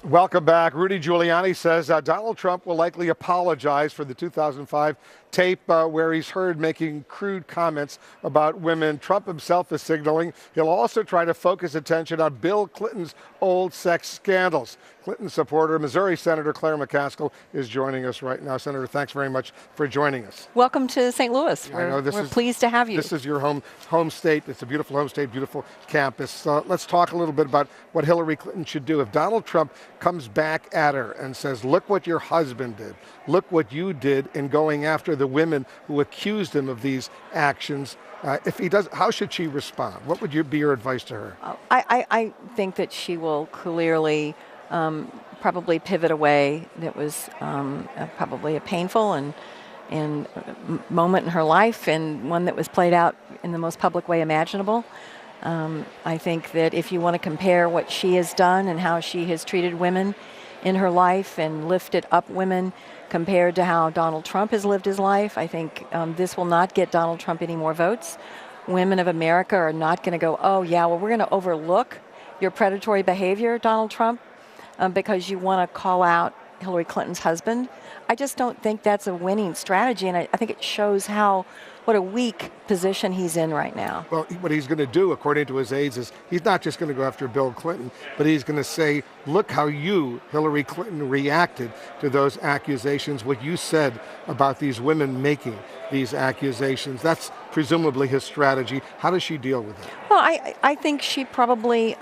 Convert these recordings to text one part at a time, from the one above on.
Welcome back. Rudy Giuliani says Donald Trump will likely apologize for the 2005 tape where he's heard making crude comments about women. Trump himself is signaling he'll also try to focus attention on Bill Clinton's old sex scandals. Clinton supporter, Missouri Senator Claire McCaskill is joining us right now. Senator, thanks very much for joining us. Welcome to St. Louis. We're pleased to have you. This is your home state. It's a beautiful home state, beautiful campus. Let's talk a little bit about what Hillary Clinton should do. If Donald Trump comes back at her and says, look what your husband did, look what you did in going after the women who accused him of these actions, if he does, how should she respond? What would be your advice to her? I think that she will clearly probably pivot away. That was probably a painful and moment in her life, and one that was played out in the most public way imaginable. I think that if you want to compare what she has done and how she has treated women in her life and lifted up women compared to how Donald Trump has lived his life, I think this will not get Donald Trump any more votes. Women of America are not going to go, oh yeah, well, we're going to overlook your predatory behavior, Donald Trump, because you want to call out Hillary Clinton's husband. I just don't think that's a winning strategy, and I think it shows what a weak position he's in right now. Well, what he's going to do, according to his aides, is he's not just going to go after Bill Clinton, but he's going to say, look how you, Hillary Clinton, reacted to those accusations, what you said about these women making these accusations. That's presumably his strategy. How does she deal with it? Well, I think she probably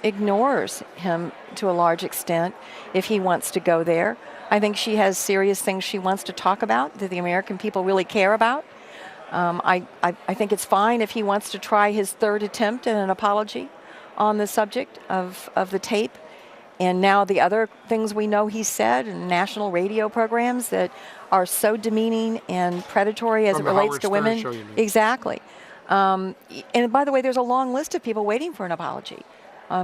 ignores him to a large extent if he wants to go there. I think she has serious things she wants to talk about that the American people really care about. I think it's fine if he wants to try his third attempt at an apology on the subject of the tape. And now the other things we know he said in national radio programs that are so demeaning and predatory as it relates to women. Exactly. And by the way, there's a long list of people waiting for an apology.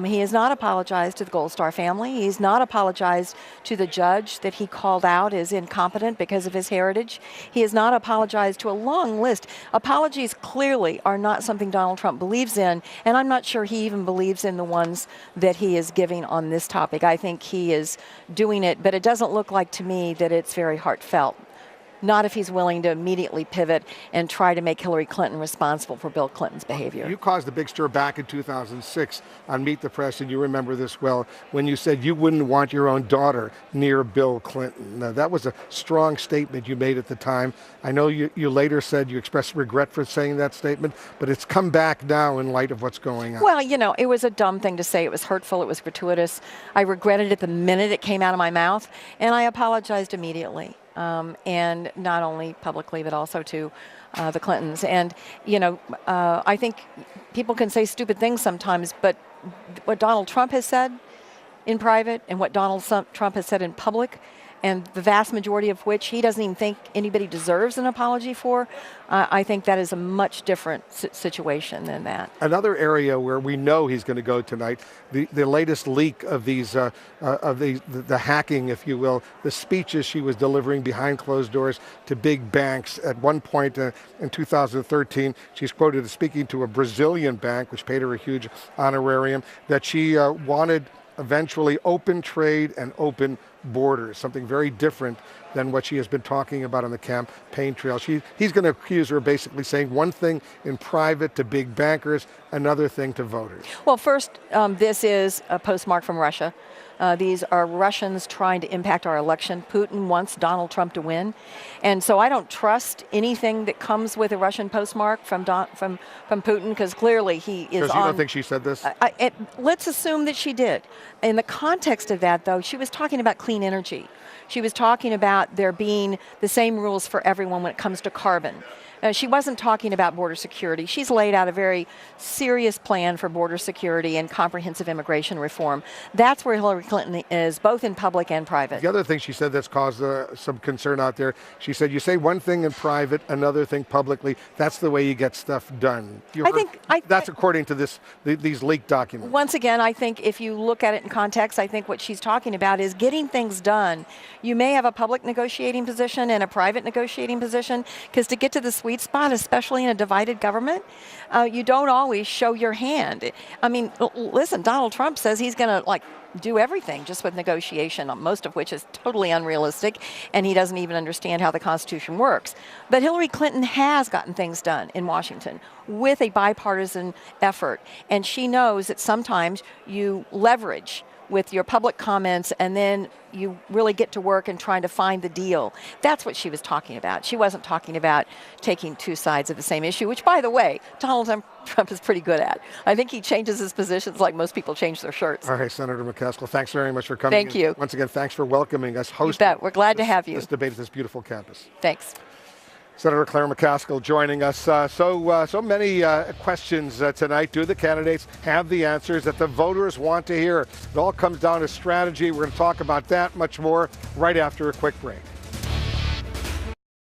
He has not apologized to the Gold Star family. He's not apologized to the judge that he called out as incompetent because of his heritage. He has not apologized to a long list. Apologies clearly are not something Donald Trump believes in, and I'm not sure he even believes in the ones that he is giving on this topic. I think he is doing it, but it doesn't look like to me that it's very heartfelt. Not if he's willing to immediately pivot and try to make Hillary Clinton responsible for Bill Clinton's behavior. You caused a big stir back in 2006 on Meet the Press, and you remember this well, when you said you wouldn't want your own daughter near Bill Clinton. Now, that was a strong statement you made at the time. I know you later said you expressed regret for saying that statement, but it's come back now in light of what's going on. Well, you know, it was a dumb thing to say. It was hurtful. It was gratuitous. I regretted it the minute it came out of my mouth, and I apologized immediately. And not only publicly, but also to the Clintons. And, you know, I think people can say stupid things sometimes, but what Donald Trump has said in private and what Donald Trump has said in public, and the vast majority of which he doesn't even think anybody deserves an apology for, I think that is a much different situation than that. Another area where we know he's going to go tonight, the latest leak of these, the hacking, if you will, the speeches she was delivering behind closed doors to big banks. At one point in 2013, she's quoted as speaking to a Brazilian bank, which paid her a huge honorarium, that she wanted eventually open trade and open borders, something very different than what she has been talking about on the campaign trail. He's going to accuse her of basically saying one thing in private to big bankers, another thing to voters. Well, first, this is a postmark from Russia. These are Russians trying to impact our election. Putin wants Donald Trump to win. And so I don't trust anything that comes with a Russian postmark from Putin, because clearly he is on. Because you don't think she said this? Let's assume that she did. In the context of that, though, she was talking about clean energy. She was talking about there being the same rules for everyone when it comes to carbon. She wasn't talking about border security. She's laid out a very serious plan for border security and comprehensive immigration reform. That's where Hillary Clinton is, both in public and private. The other thing she said that's caused some concern out there, she said, you say one thing in private, another thing publicly. That's the way you get stuff done. That's according to these leaked documents. Once again, I think if you look at it in context, I think what she's talking about is getting things done. You may have a public negotiating position and a private negotiating position, because to get to the suite sweet spot, especially in a divided government. You don't always show your hand. I mean, listen, Donald Trump says he's going to do everything just with negotiation, most of which is totally unrealistic, and he doesn't even understand how the Constitution works. But Hillary Clinton has gotten things done in Washington with a bipartisan effort, and she knows that sometimes you leverage with your public comments, and then you really get to work and trying to find the deal. That's what she was talking about. She wasn't talking about taking two sides of the same issue, which, by the way, Donald Trump is pretty good at. I think he changes his positions like most people change their shirts. All right, Senator McCaskill, thanks very much for coming. Thank you. Once again, thanks for welcoming us, hosting. You bet. We're glad to have you. This debate at this beautiful campus. Thanks. Senator Claire McCaskill joining us. So many questions tonight. Do the candidates have the answers that the voters want to hear? It all comes down to strategy. We're going to talk about that much more right after a quick break.